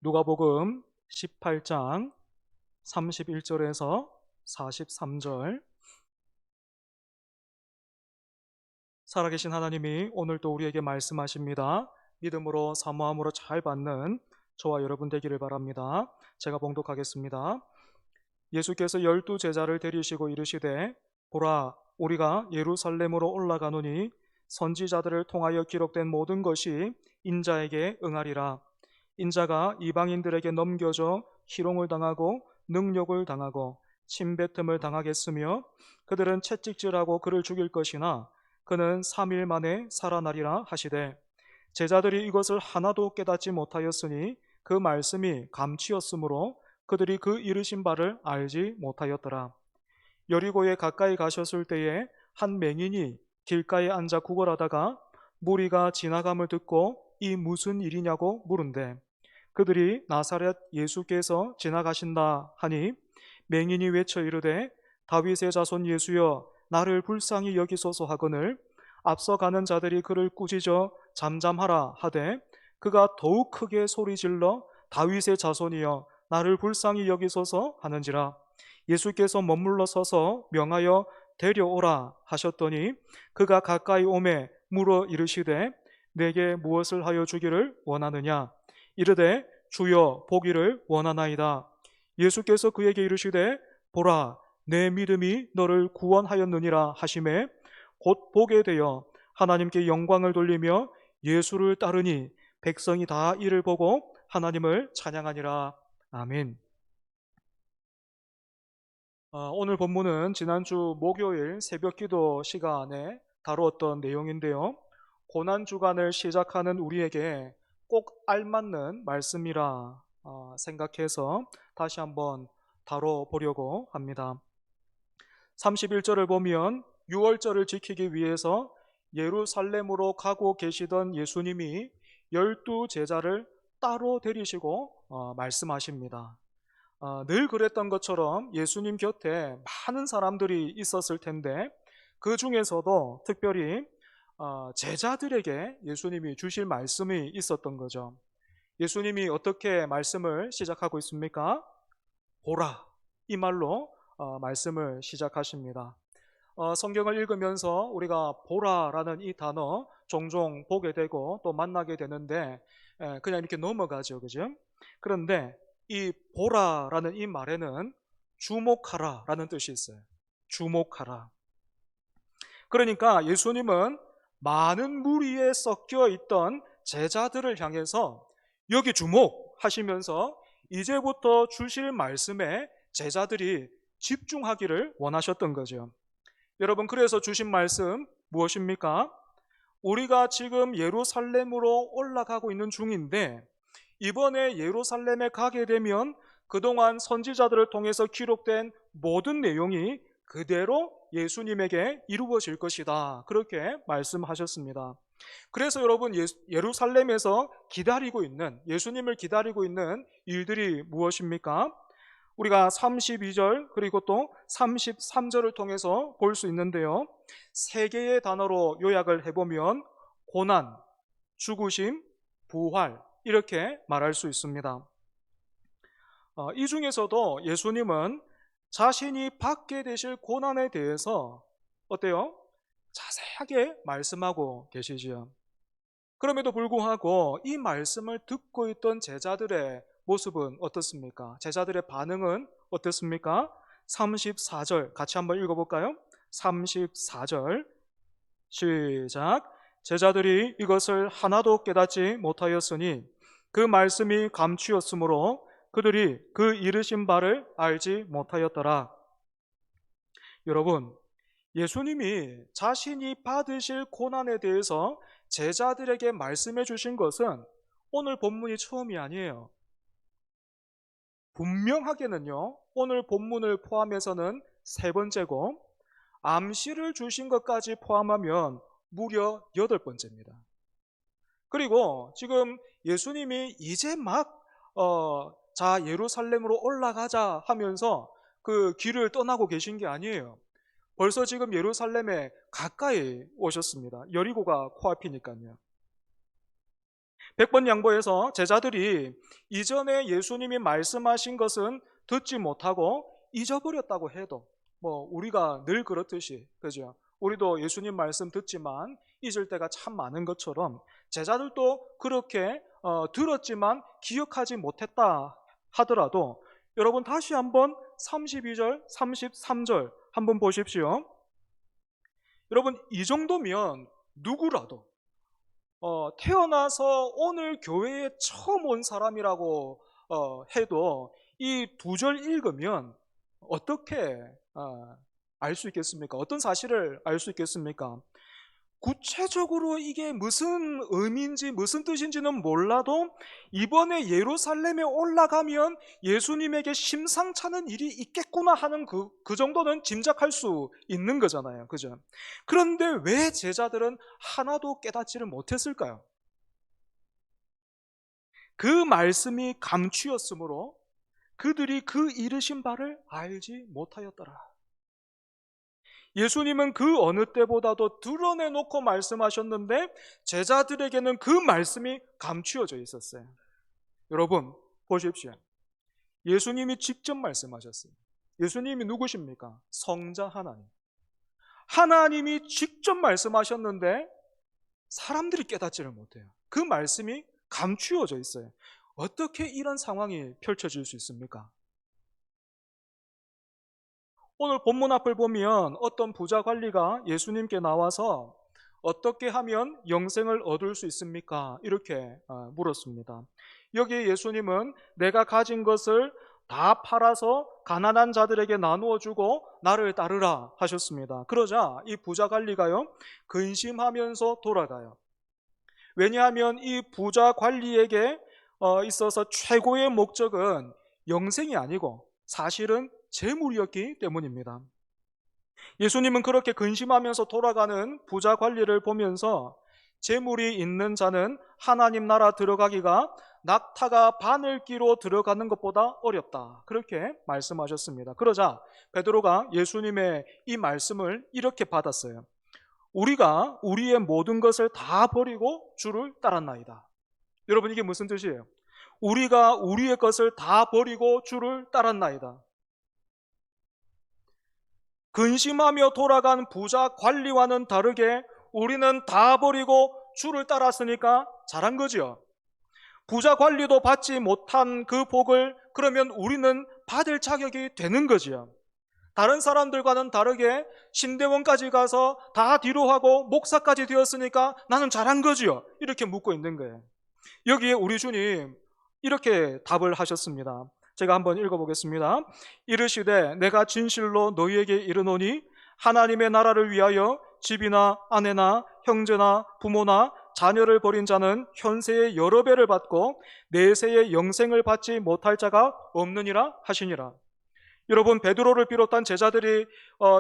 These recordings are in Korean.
누가복음 18장 31절에서 43절. 살아계신 하나님이 오늘도 우리에게 말씀하십니다. 믿음으로 사모함으로 잘 받는 저와 여러분 되기를 바랍니다. 제가 봉독하겠습니다. 예수께서 12제자를 데리시고 이르시되, 보라, 우리가 예루살렘으로 올라가노니 선지자들을 통하여 기록된 모든 것이 인자에게 응하리라. 인자가 이방인들에게 넘겨져 희롱을 당하고 능욕을 당하고 침뱉음을 당하겠으며 그들은 채찍질하고 그를 죽일 것이나 그는 3일 만에 살아나리라 하시되, 제자들이 이것을 하나도 깨닫지 못하였으니 그 말씀이 감치였으므로 그들이 그 이르신 바를 알지 못하였더라. 여리고에 가까이 가셨을 때에 한 맹인이 길가에 앉아 구걸하다가 무리가 지나감을 듣고 이 무슨 일이냐고 물은데, 그들이 나사렛 예수께서 지나가신다 하니 맹인이 외쳐 이르되, 다윗의 자손 예수여, 나를 불쌍히 여기소서 하거늘 앞서가는 자들이 그를 꾸짖어 잠잠하라 하되, 그가 더욱 크게 소리질러 다윗의 자손이여, 나를 불쌍히 여기소서 하는지라. 예수께서 머물러 서서 명하여 데려오라 하셨더니 그가 가까이 오매 물어 이르시되, 내게 무엇을 하여 주기를 원하느냐? 이르되, 주여, 보기를 원하나이다. 예수께서 그에게 이르시되, 보라, 내 믿음이 너를 구원하였느니라 하시매 곧 보게 되어 하나님께 영광을 돌리며 예수를 따르니 백성이 다 이를 보고 하나님을 찬양하니라. 아멘. 오늘 본문은 지난주 목요일 새벽기도 시간에 다루었던 내용인데요, 고난주간을 시작하는 우리에게 꼭 알맞는 말씀이라 생각해서 다시 한번 다뤄보려고 합니다. 31절을 보면 유월절을 지키기 위해서 예루살렘으로 가고 계시던 예수님이 12제자를 따로 데리시고 말씀하십니다. 늘 그랬던 것처럼 예수님 곁에 많은 사람들이 있었을 텐데 그 중에서도 특별히 제자들에게 예수님이 주실 말씀이 있었던 거죠. 예수님이 어떻게 말씀을 시작하고 있습니까? 보라, 이 말로 말씀을 시작하십니다. 성경을 읽으면서 우리가 보라라는 이 단어 종종 보게 되고 또 만나게 되는데 그냥 이렇게 넘어가죠, 그죠? 그런데 이 보라라는 이 말에는 주목하라라는 뜻이 있어요. 주목하라. 그러니까 예수님은 많은 무리에 섞여 있던 제자들을 향해서 여기 주목하시면서 이제부터 주실 말씀에 제자들이 집중하기를 원하셨던 거죠. 여러분, 그래서 주신 말씀 무엇입니까? 우리가 지금 예루살렘으로 올라가고 있는 중인데 이번에 예루살렘에 가게 되면 그동안 선지자들을 통해서 기록된 모든 내용이 그대로 예수님에게 이루어질 것이다, 그렇게 말씀하셨습니다. 그래서 여러분, 예루살렘에서 기다리고 있는, 예수님을 기다리고 있는 일들이 무엇입니까? 우리가 32절 그리고 또 33절을 통해서 볼 수 있는데요, 세 개의 단어로 요약을 해보면 고난, 죽으심, 부활, 이렇게 말할 수 있습니다. 이 중에서도 예수님은 자신이 받게 되실 고난에 대해서 어때요? 자세하게 말씀하고 계시지요. 그럼에도 불구하고 이 말씀을 듣고 있던 제자들의 모습은 어떻습니까? 제자들의 반응은 어떻습니까? 34절 같이 한번 읽어볼까요? 34절 시작. 제자들이 이것을 하나도 깨닫지 못하였으니 그 말씀이 감추었으므로 그들이 그 이르신 바를 알지 못하였더라. 여러분, 예수님이 자신이 받으실 고난에 대해서 제자들에게 말씀해 주신 것은 오늘 본문이 처음이 아니에요. 분명하게는요, 오늘 본문을 포함해서는 세 번째고 암시를 주신 것까지 포함하면 무려 8번째입니다. 그리고 지금 예수님이 이제 막 자, 예루살렘으로 올라가자 하면서 그 길을 떠나고 계신 게 아니에요. 벌써 지금 예루살렘에 가까이 오셨습니다. 여리고가 코앞이니까요. 백번 양보해서 제자들이 이전에 예수님이 말씀하신 것은 듣지 못하고 잊어버렸다고 해도 뭐 우리가 늘 그렇듯이, 그죠? 우리도 예수님 말씀 듣지만 잊을 때가 참 많은 것처럼 제자들도 그렇게 들었지만 기억하지 못했다 하더라도, 여러분 다시 한번 32절, 33절 한번 보십시오. 여러분 이 정도면 누구라도 태어나서 오늘 교회에 처음 온 사람이라고 해도 이 두 절 읽으면 어떻게 알 수 있겠습니까? 어떤 사실을 알 수 있겠습니까? 구체적으로 이게 무슨 의미인지 무슨 뜻인지는 몰라도 이번에 예루살렘에 올라가면 예수님에게 심상찮은 일이 있겠구나 하는 그 정도는 짐작할 수 있는 거잖아요. 그죠? 그런데 왜 제자들은 하나도 깨닫지를 못했을까요? 그 말씀이 감추였으므로 그들이 그 이르신 바를 알지 못하였더라. 예수님은 그 어느 때보다도 드러내놓고 말씀하셨는데 제자들에게는 그 말씀이 감추어져 있었어요. 여러분 보십시오. 예수님이 직접 말씀하셨어요. 예수님이 누구십니까? 성자 하나님. 하나님이 직접 말씀하셨는데 사람들이 깨닫지를 못해요. 그 말씀이 감추어져 있어요. 어떻게 이런 상황이 펼쳐질 수 있습니까? 오늘 본문 앞을 보면 어떤 부자 관리가 예수님께 나와서 어떻게 하면 영생을 얻을 수 있습니까? 이렇게 물었습니다. 여기에 예수님은 내가 가진 것을 다 팔아서 가난한 자들에게 나누어 주고 나를 따르라 하셨습니다. 그러자 이 부자 관리가요, 근심하면서 돌아가요. 왜냐하면 이 부자 관리에게 있어서 최고의 목적은 영생이 아니고 사실은 재물이었기 때문입니다. 예수님은 그렇게 근심하면서 돌아가는 부자 관리를 보면서 재물이 있는 자는 하나님 나라 들어가기가 낙타가 바늘기로 들어가는 것보다 어렵다, 그렇게 말씀하셨습니다. 그러자 베드로가 예수님의 이 말씀을 이렇게 받았어요. 우리가 우리의 모든 것을 다 버리고 주를 따랐나이다. 여러분 이게 무슨 뜻이에요? 우리가 우리의 것을 다 버리고 주를 따랐나이다. 근심하며 돌아간 부자 관리와는 다르게 우리는 다 버리고 주를 따랐으니까 잘한 거죠. 부자 관리도 받지 못한 그 복을 그러면 우리는 받을 자격이 되는 거지요. 다른 사람들과는 다르게 신대원까지 가서 다 뒤로 하고 목사까지 되었으니까 나는 잘한 거지요. 이렇게 묻고 있는 거예요. 여기에 우리 주님 이렇게 답을 하셨습니다. 제가 한번 읽어보겠습니다. 이르시되 내가 진실로 너희에게 이르노니 하나님의 나라를 위하여 집이나 아내나 형제나 부모나 자녀를 버린 자는 현세의 여러 배를 받고 내세의 영생을 받지 못할 자가 없느니라 하시니라. 여러분 베드로를 비롯한 제자들이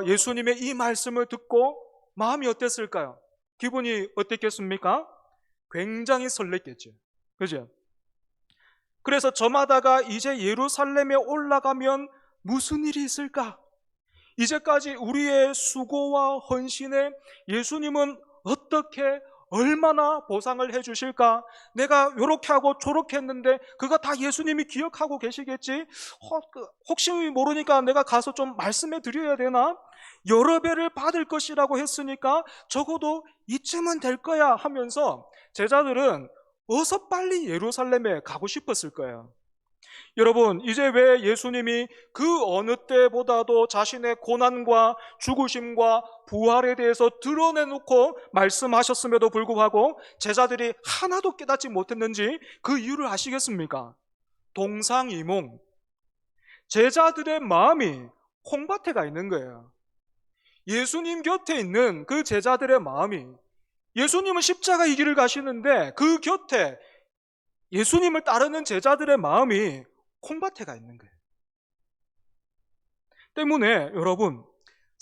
예수님의 이 말씀을 듣고 마음이 어땠을까요? 기분이 어땠겠습니까? 굉장히 설렜겠죠. 그죠? 그래서 저마다가 이제 예루살렘에 올라가면 무슨 일이 있을까? 이제까지 우리의 수고와 헌신에 예수님은 어떻게 얼마나 보상을 해주실까? 내가 요렇게 하고 저렇게 했는데 그거 다 예수님이 기억하고 계시겠지? 혹시 모르니까 내가 가서 좀 말씀해 드려야 되나? 여러 배를 받을 것이라고 했으니까 적어도 이쯤은 될 거야 하면서 제자들은 어서 빨리 예루살렘에 가고 싶었을 거예요. 여러분 이제 왜 예수님이 그 어느 때보다도 자신의 고난과 죽으심과 부활에 대해서 드러내놓고 말씀하셨음에도 불구하고 제자들이 하나도 깨닫지 못했는지 그 이유를 아시겠습니까? 동상이몽, 제자들의 마음이 콩밭에 가 있는 거예요. 예수님 곁에 있는 그 제자들의 마음이, 예수님은 십자가 이 길을 가시는데 그 곁에 예수님을 따르는 제자들의 마음이 콩밭에 가 있는 거예요. 때문에 여러분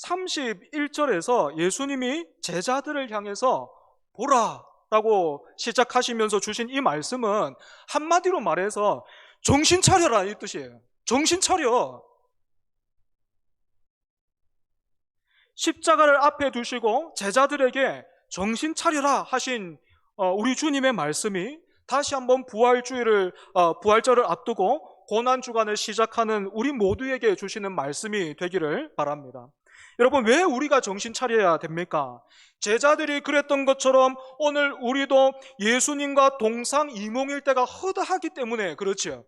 31절에서 예수님이 제자들을 향해서 보라 라고 시작하시면서 주신 이 말씀은 한마디로 말해서 정신 차려라 이 뜻이에요. 정신 차려. 십자가를 앞에 두시고 제자들에게 정신 차려라 하신 우리 주님의 말씀이 다시 한번 부활절을 앞두고 고난 주간을 시작하는 우리 모두에게 주시는 말씀이 되기를 바랍니다. 여러분, 왜 우리가 정신 차려야 됩니까? 제자들이 그랬던 것처럼 오늘 우리도 예수님과 동상이몽일 때가 허다하기 때문에 그렇지요.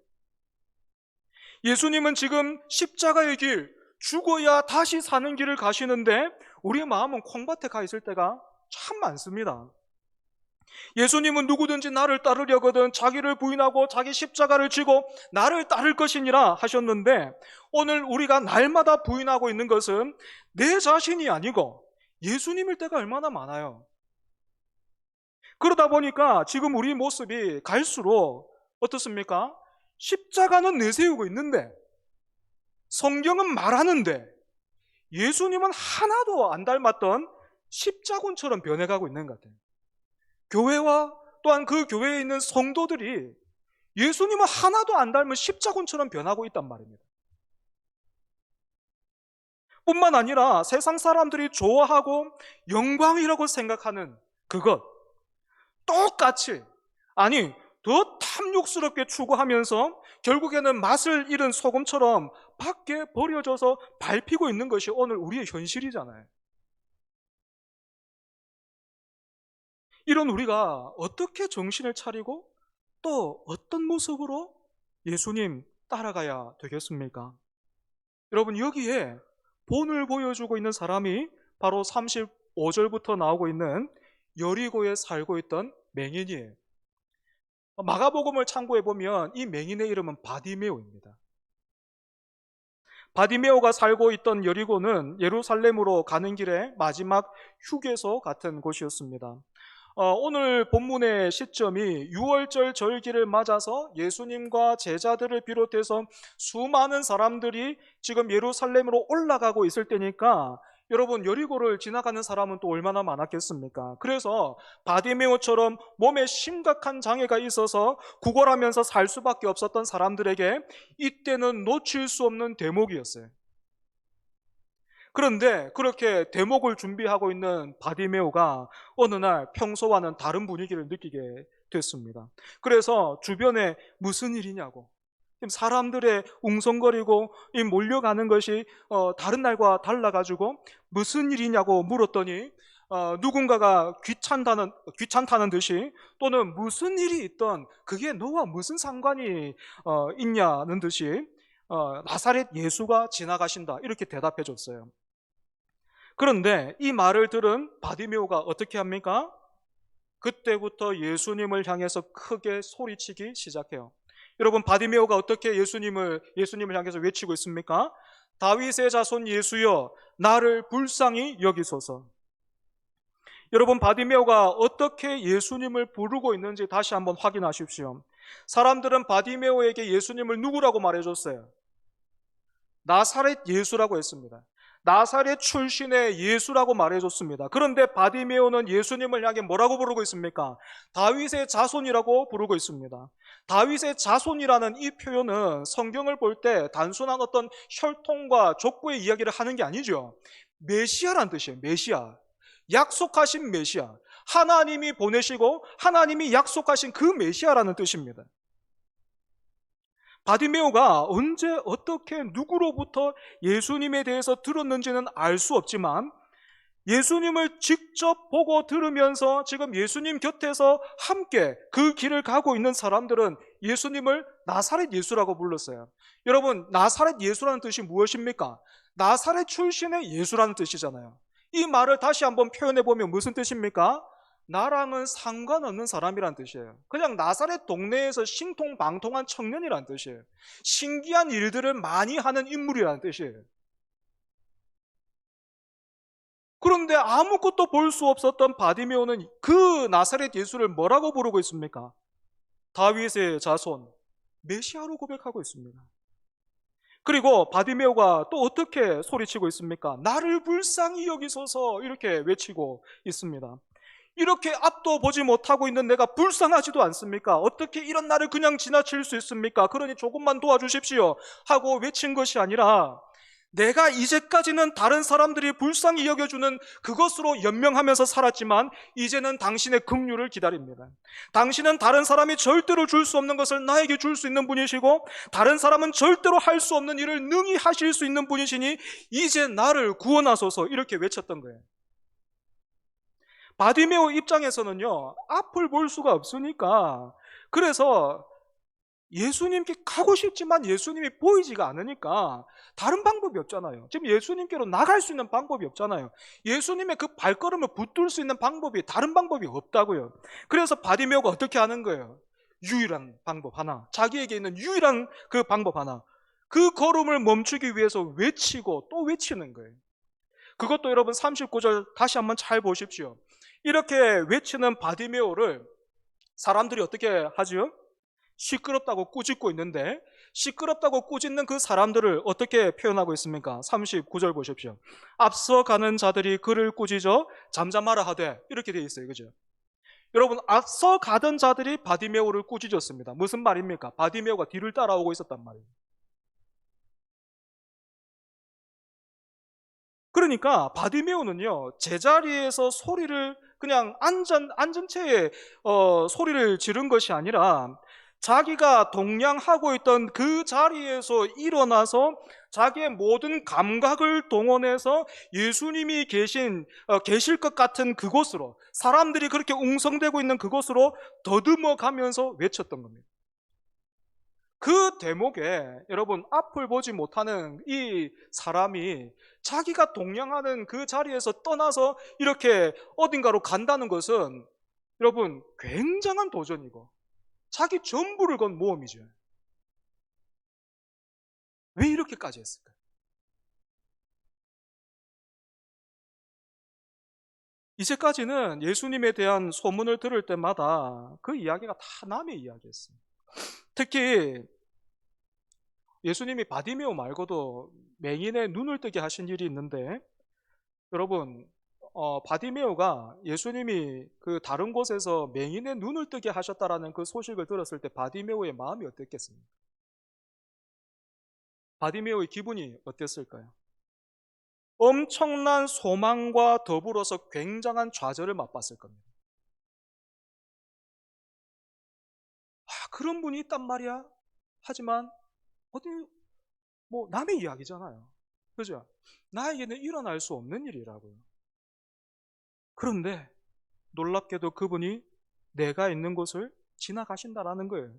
예수님은 지금 십자가의 길, 죽어야 다시 사는 길을 가시는데 우리 마음은 콩밭에 가 있을 때가 참 많습니다. 예수님은 누구든지 나를 따르려거든 자기를 부인하고 자기 십자가를 지고 나를 따를 것이니라 하셨는데, 오늘 우리가 날마다 부인하고 있는 것은 내 자신이 아니고 예수님일 때가 얼마나 많아요. 그러다 보니까 지금 우리 모습이 갈수록 어떻습니까? 십자가는 내세우고 있는데, 성경은 말하는데, 예수님은 하나도 안 닮았던 십자군처럼 변해가고 있는 것 같아요. 교회와 또한 그 교회에 있는 성도들이 예수님은 하나도 안 닮은 십자군처럼 변하고 있단 말입니다. 뿐만 아니라 세상 사람들이 좋아하고 영광이라고 생각하는 그것 똑같이, 아니 더 탐욕스럽게 추구하면서 결국에는 맛을 잃은 소금처럼 밖에 버려져서 밟히고 있는 것이 오늘 우리의 현실이잖아요. 이런 우리가 어떻게 정신을 차리고 또 어떤 모습으로 예수님 따라가야 되겠습니까? 여러분, 여기에 본을 보여주고 있는 사람이 바로 35절부터 나오고 있는 여리고에 살고 있던 맹인이에요. 마가복음을 참고해 보면 이 맹인의 이름은 바디메오입니다. 바디메오가 살고 있던 여리고는 예루살렘으로 가는 길에 마지막 휴게소 같은 곳이었습니다. 오늘 본문의 시점이 유월절 절기를 맞아서 예수님과 제자들을 비롯해서 수많은 사람들이 지금 예루살렘으로 올라가고 있을 때니까, 여러분, 여리고를 지나가는 사람은 또 얼마나 많았겠습니까? 그래서 바디메오처럼 몸에 심각한 장애가 있어서 구걸하면서 살 수밖에 없었던 사람들에게 이때는 놓칠 수 없는 대목이었어요. 그런데 그렇게 대목을 준비하고 있는 바디메오가 어느 날 평소와는 다른 분위기를 느끼게 됐습니다. 그래서 주변에 무슨 일이냐고, 사람들의 웅성거리고 몰려가는 것이 다른 날과 달라가지고 무슨 일이냐고 물었더니 누군가가 귀찮다는 듯이, 또는 무슨 일이 있던 그게 너와 무슨 상관이 있냐는 듯이 나사렛 예수가 지나가신다 이렇게 대답해 줬어요. 그런데 이 말을 들은 바디메오가 어떻게 합니까? 그때부터 예수님을 향해서 크게 소리치기 시작해요. 여러분, 바디메오가 어떻게 예수님을 향해서 외치고 있습니까? 다윗의 자손 예수여, 나를 불쌍히 여기소서. 여러분, 바디메오가 어떻게 예수님을 부르고 있는지 다시 한번 확인하십시오. 사람들은 바디메오에게 예수님을 누구라고 말해줬어요? 나사렛 예수라고 했습니다. 나사렛 출신의 예수라고 말해줬습니다. 그런데 바디메오는 예수님을 향해 뭐라고 부르고 있습니까? 다윗의 자손이라고 부르고 있습니다. 다윗의 자손이라는 이 표현은 성경을 볼 때 단순한 어떤 혈통과 족보의 이야기를 하는 게 아니죠. 메시아란 뜻이에요. 메시아, 약속하신 메시아, 하나님이 보내시고 하나님이 약속하신 그 메시아라는 뜻입니다. 바디메오가 언제 어떻게 누구로부터 예수님에 대해서 들었는지는 알 수 없지만, 예수님을 직접 보고 들으면서 지금 예수님 곁에서 함께 그 길을 가고 있는 사람들은 예수님을 나사렛 예수라고 불렀어요. 여러분, 나사렛 예수라는 뜻이 무엇입니까? 나사렛 출신의 예수라는 뜻이잖아요. 이 말을 다시 한번 표현해 보면 무슨 뜻입니까? 나랑은 상관없는 사람이란 뜻이에요. 그냥 나사렛 동네에서 신통방통한 청년이란 뜻이에요. 신기한 일들을 많이 하는 인물이라는 뜻이에요. 그런데 아무것도 볼 수 없었던 바디메오는 그 나사렛 예수를 뭐라고 부르고 있습니까? 다윗의 자손, 메시아로 고백하고 있습니다. 그리고 바디메오가 또 어떻게 소리치고 있습니까? 나를 불쌍히 여기소서, 이렇게 외치고 있습니다. 이렇게 앞도 보지 못하고 있는 내가 불쌍하지도 않습니까? 어떻게 이런 날을 그냥 지나칠 수 있습니까? 그러니 조금만 도와주십시오 하고 외친 것이 아니라 내가 이제까지는 다른 사람들이 불쌍히 여겨주는 그것으로 연명하면서 살았지만 이제는 당신의 긍휼을 기다립니다. 당신은 다른 사람이 절대로 줄 수 없는 것을 나에게 줄 수 있는 분이시고 다른 사람은 절대로 할 수 없는 일을 능히 하실 수 있는 분이시니 이제 나를 구원하소서, 이렇게 외쳤던 거예요. 바디메오 입장에서는요, 앞을 볼 수가 없으니까, 그래서 예수님께 가고 싶지만 예수님이 보이지가 않으니까 다른 방법이 없잖아요. 지금 예수님께로 나갈 수 있는 방법이 없잖아요. 예수님의 그 발걸음을 붙들 수 있는 방법이, 다른 방법이 없다고요. 그래서 바디메오가 어떻게 하는 거예요? 유일한 방법 하나, 자기에게 있는 유일한 그 방법 하나, 그 걸음을 멈추기 위해서 외치고 또 외치는 거예요. 그것도 여러분 39절 다시 한번 잘 보십시오. 이렇게 외치는 바디메오를 사람들이 어떻게 하죠? 시끄럽다고 꾸짖고 있는데, 시끄럽다고 꾸짖는 그 사람들을 어떻게 표현하고 있습니까? 39절 보십시오. 앞서가는 자들이 그를 꾸짖어 잠잠하라 하되, 이렇게 되어 있어요. 그죠? 여러분, 앞서가던 자들이 바디메오를 꾸짖었습니다. 무슨 말입니까? 바디메오가 뒤를 따라오고 있었단 말이에요. 그러니까 바디메오는요, 제자리에서 소리를 그냥 앉은 채에 소리를 지른 것이 아니라 자기가 동냥하고 있던 그 자리에서 일어나서 자기의 모든 감각을 동원해서 예수님이 계실 것 같은 그곳으로, 사람들이 그렇게 웅성대고 있는 그곳으로 더듬어 가면서 외쳤던 겁니다. 그 대목에 여러분, 앞을 보지 못하는 이 사람이 자기가 동냥하는 그 자리에서 떠나서 이렇게 어딘가로 간다는 것은 여러분 굉장한 도전이고 자기 전부를 건 모험이죠. 왜 이렇게까지 했을까요? 이제까지는 예수님에 대한 소문을 들을 때마다 그 이야기가 다 남의 이야기였어요. 특히 예수님이 바디메오 말고도 맹인의 눈을 뜨게 하신 일이 있는데, 여러분, 바디메오가 예수님이 그 다른 곳에서 맹인의 눈을 뜨게 하셨다라는 그 소식을 들었을 때 바디메오의 마음이 어땠겠습니까? 바디메오의 기분이 어땠을까요? 엄청난 소망과 더불어서 굉장한 좌절을 맛봤을 겁니다. 그런 분이 있단 말이야? 하지만 어디 뭐 남의 이야기잖아요. 그죠? 나에게는 일어날 수 없는 일이라고요. 그런데 놀랍게도 그분이 내가 있는 곳을 지나가신다라는 거예요.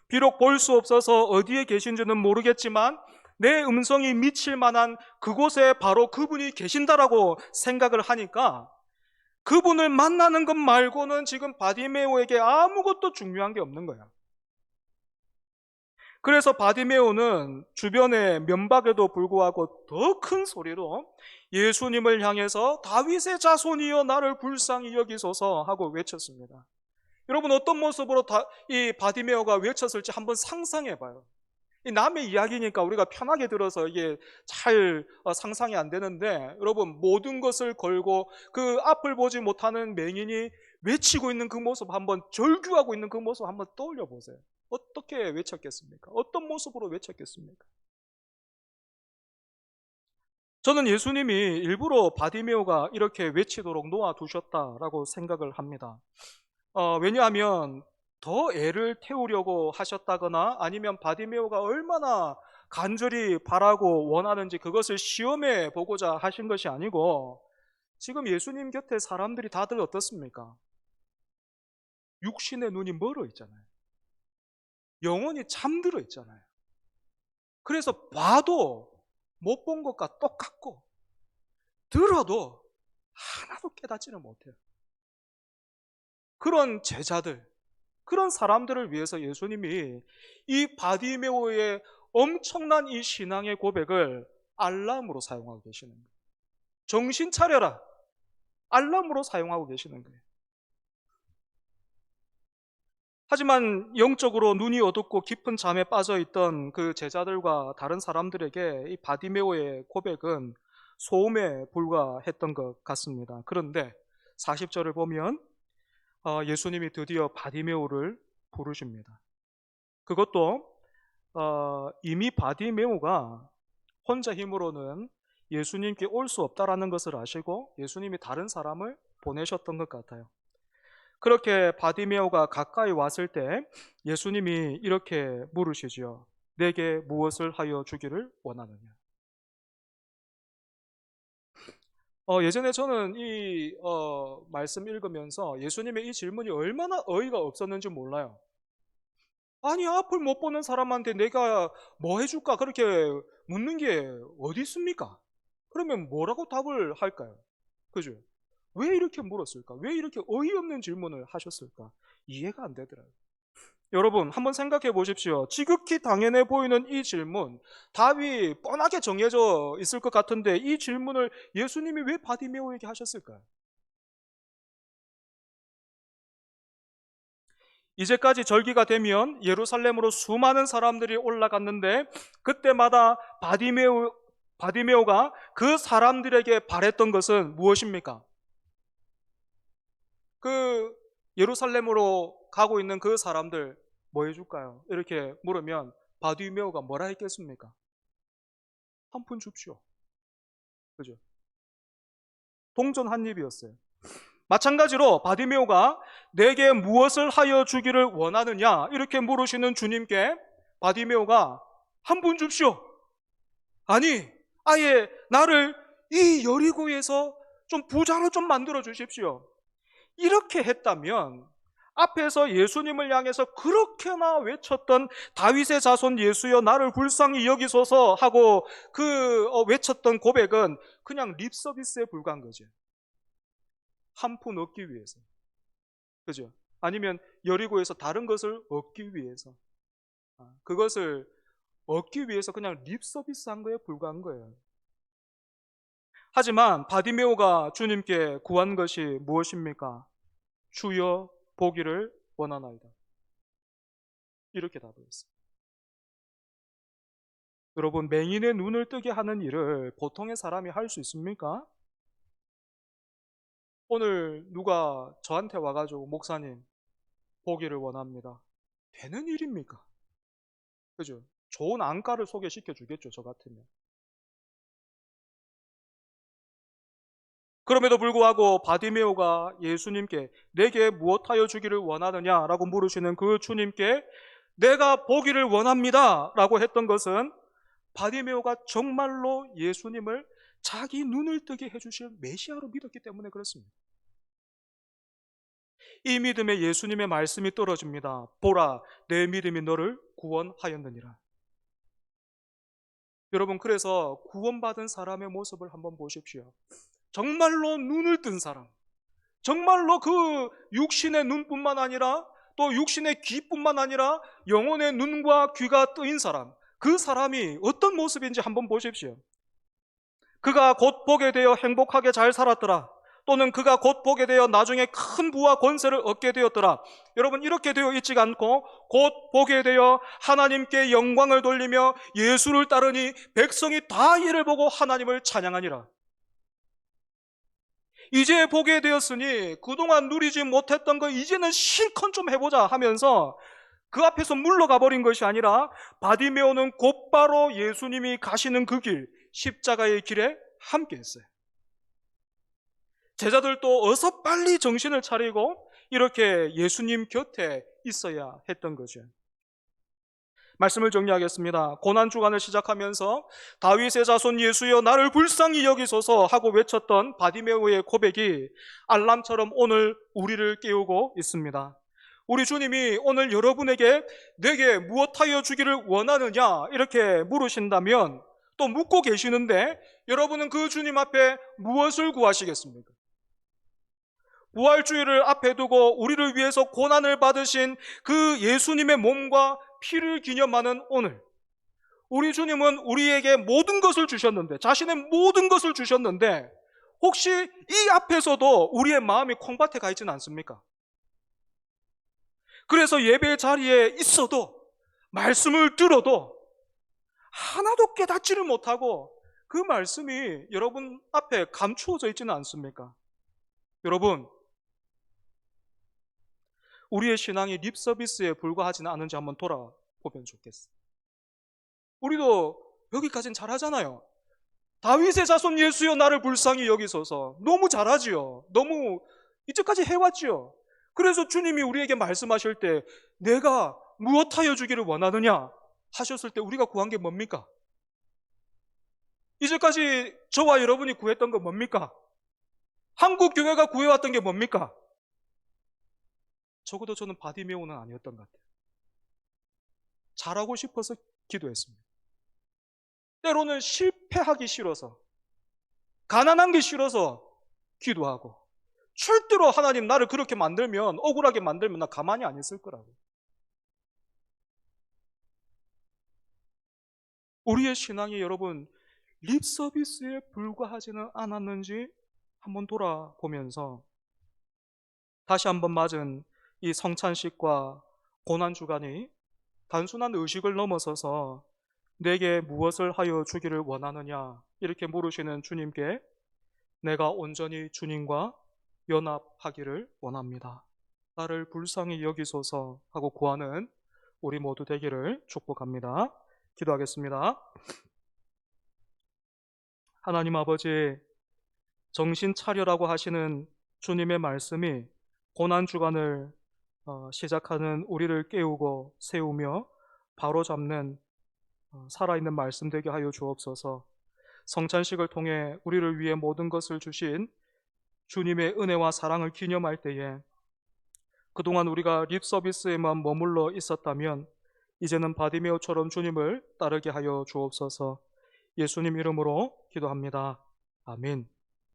비록 볼 수 없어서 어디에 계신지는 모르겠지만 내 음성이 미칠 만한 그곳에 바로 그분이 계신다라고 생각을 하니까 그분을 만나는 것 말고는 지금 바디메오에게 아무것도 중요한 게 없는 거야. 그래서 바디메오는 주변의 면박에도 불구하고 더 큰 소리로 예수님을 향해서 다윗의 자손이여 나를 불쌍히 여기소서 하고 외쳤습니다. 여러분, 어떤 모습으로 이 바디메오가 외쳤을지 한번 상상해 봐요. 이 남의 이야기니까 우리가 편하게 들어서 이게 잘 상상이 안 되는데, 여러분, 모든 것을 걸고 그 앞을 보지 못하는 맹인이 외치고 있는 그 모습, 한번 절규하고 있는 그 모습 한번 떠올려 보세요. 어떻게 외쳤겠습니까? 어떤 모습으로 외쳤겠습니까? 저는 예수님이 일부러 바디메오가 이렇게 외치도록 놓아두셨다라고 생각을 합니다. 왜냐하면 더 애를 태우려고 하셨다거나 아니면 바디메오가 얼마나 간절히 바라고 원하는지 그것을 시험해 보고자 하신 것이 아니고, 지금 예수님 곁에 사람들이 다들 어떻습니까? 육신의 눈이 멀어 있잖아요. 영혼이 잠들어 있잖아요. 그래서 봐도 못 본 것과 똑같고 들어도 하나도 깨닫지는 못해요. 그런 제자들, 그런 사람들을 위해서 예수님이 이 바디메오의 엄청난 이 신앙의 고백을 알람으로 사용하고 계시는 거예요. 정신 차려라, 알람으로 사용하고 계시는 거예요. 하지만 영적으로 눈이 어둡고 깊은 잠에 빠져 있던 그 제자들과 다른 사람들에게 이 바디메오의 고백은 소음에 불과했던 것 같습니다. 그런데 40절을 보면 예수님이 드디어 바디메오를 부르십니다. 그것도 이미 바디메오가 혼자 힘으로는 예수님께 올 수 없다라는 것을 아시고 예수님이 다른 사람을 보내셨던 것 같아요. 그렇게 바디메오가 가까이 왔을 때 예수님이 이렇게 물으시죠. 내게 무엇을 하여 주기를 원하느냐? 예전에 저는 이 말씀 읽으면서 예수님의 이 질문이 얼마나 어이가 없었는지 몰라요. 아니, 앞을 못 보는 사람한테 내가 뭐 해줄까? 그렇게 묻는 게 어디 있습니까? 그러면 뭐라고 답을 할까요? 그죠? 왜 이렇게 물었을까? 왜 이렇게 어이없는 질문을 하셨을까? 이해가 안 되더라고요. 여러분, 한번 생각해 보십시오. 지극히 당연해 보이는 이 질문, 답이 뻔하게 정해져 있을 것 같은데 이 질문을 예수님이 왜 바디메오에게 하셨을까요? 이제까지 절기가 되면 예루살렘으로 수많은 사람들이 올라갔는데 그때마다 바디메오가 그 사람들에게 바랬던 것은 무엇입니까? 그 예루살렘으로 가고 있는 그 사람들 뭐 해줄까요? 이렇게 물으면 바디메오가 뭐라 했겠습니까? 한 푼 줍시오. 그죠? 동전 한 입이었어요. 마찬가지로 바디메오가 내게 무엇을 하여 주기를 원하느냐 이렇게 물으시는 주님께 바디메오가 한 푼 줍시오. 아니, 아예 나를 이 여리고에서 좀 부자로 좀 만들어 주십시오. 이렇게 했다면 앞에서 예수님을 향해서 그렇게나 외쳤던 다윗의 자손 예수여 나를 불쌍히 여기소서 하고 외쳤던 고백은 그냥 립 서비스에 불과한 거죠. 한 푼 얻기 위해서. 그죠? 아니면 여리고에서 다른 것을 얻기 위해서. 그것을 얻기 위해서 그냥 립 서비스 한 거에 불과한 거예요. 하지만 바디메오가 주님께 구한 것이 무엇입니까? 주여 보기를 원하나이다. 이렇게 답했어요. 여러분, 맹인의 눈을 뜨게 하는 일을 보통의 사람이 할 수 있습니까? 오늘 누가 저한테 와가지고 목사님 보기를 원합니다. 되는 일입니까? 그죠? 좋은 안과를 소개시켜 주겠죠, 저 같으면. 그럼에도 불구하고 바디메오가 예수님께 내게 무엇하여 주기를 원하느냐라고 물으시는 그 주님께 내가 보기를 원합니다 라고 했던 것은 바디메오가 정말로 예수님을 자기 눈을 뜨게 해주실 메시아로 믿었기 때문에 그렇습니다. 이 믿음에 예수님의 말씀이 떨어집니다. 보라, 내 믿음이 너를 구원하였느니라. 여러분, 그래서 구원받은 사람의 모습을 한번 보십시오. 정말로 눈을 뜬 사람, 정말로 그 육신의 눈뿐만 아니라 또 육신의 귀뿐만 아니라 영혼의 눈과 귀가 뜨인 사람, 그 사람이 어떤 모습인지 한번 보십시오. 그가 곧 보게 되어 행복하게 잘 살았더라. 또는 그가 곧 보게 되어 나중에 큰 부와 권세를 얻게 되었더라. 여러분, 이렇게 되어 있지가 않고 곧 보게 되어 하나님께 영광을 돌리며 예수를 따르니 백성이 다 이를 보고 하나님을 찬양하니라. 이제 보게 되었으니 그동안 누리지 못했던 거 이제는 실컷 좀 해보자 하면서 그 앞에서 물러가 버린 것이 아니라 바디메오는 곧바로 예수님이 가시는 그 길, 십자가의 길에 함께 했어요. 제자들도 어서 빨리 정신을 차리고 이렇게 예수님 곁에 있어야 했던 거죠. 말씀을 정리하겠습니다. 고난주간을 시작하면서 다윗의 자손 예수여 나를 불쌍히 여기소서 하고 외쳤던 바디메오의 고백이 알람처럼 오늘 우리를 깨우고 있습니다. 우리 주님이 오늘 여러분에게 내게 무엇하여 주기를 원하느냐 이렇게 물으신다면 또 묻고 계시는데 여러분은 그 주님 앞에 무엇을 구하시겠습니까? 부활주의를 앞에 두고 우리를 위해서 고난을 받으신 그 예수님의 몸과 피를 기념하는 오늘, 우리 주님은 우리에게 모든 것을 주셨는데, 자신의 모든 것을 주셨는데 혹시 이 앞에서도 우리의 마음이 콩밭에 가 있지는 않습니까? 그래서 예배 자리에 있어도 말씀을 들어도 하나도 깨닫지를 못하고 그 말씀이 여러분 앞에 감추어져 있지는 않습니까? 여러분, 우리의 신앙이 립서비스에 불과하지는 않은지 한번 돌아보면 좋겠어요. 우리도 여기까지는 잘하잖아요. 다윗의 자손 예수여 나를 불쌍히 여기소서. 너무 잘하지요. 너무 이제까지 해왔지요. 그래서 주님이 우리에게 말씀하실 때 내가 무엇하여 주기를 원하느냐 하셨을 때 우리가 구한 게 뭡니까? 이제까지 저와 여러분이 구했던 건 뭡니까? 한국 교회가 구해왔던 게 뭡니까? 적어도 저는 바디메오는 아니었던 것 같아요. 잘하고 싶어서 기도했습니다. 때로는 실패하기 싫어서, 가난한 게 싫어서 기도하고, 절대로 하나님 나를 그렇게 만들면, 억울하게 만들면 나 가만히 안 있을 거라고. 우리의 신앙이 여러분 립 서비스에 불과하지는 않았는지 한번 돌아보면서 다시 한번 맞은 이 성찬식과 고난주간이 단순한 의식을 넘어서서 내게 무엇을 하여 주기를 원하느냐 이렇게 물으시는 주님께 내가 온전히 주님과 연합하기를 원합니다. 나를 불쌍히 여기소서 하고 구하는 우리 모두 되기를 축복합니다. 기도하겠습니다. 하나님 아버지, 정신 차려라고 하시는 주님의 말씀이 고난주간을 시작하는 우리를 깨우고 세우며 바로잡는 살아있는 말씀 되게 하여 주옵소서. 성찬식을 통해 우리를 위해 모든 것을 주신 주님의 은혜와 사랑을 기념할 때에 그동안 우리가 립 서비스에만 머물러 있었다면 이제는 바디메오처럼 주님을 따르게 하여 주옵소서. 예수님 이름으로 기도합니다. 아멘.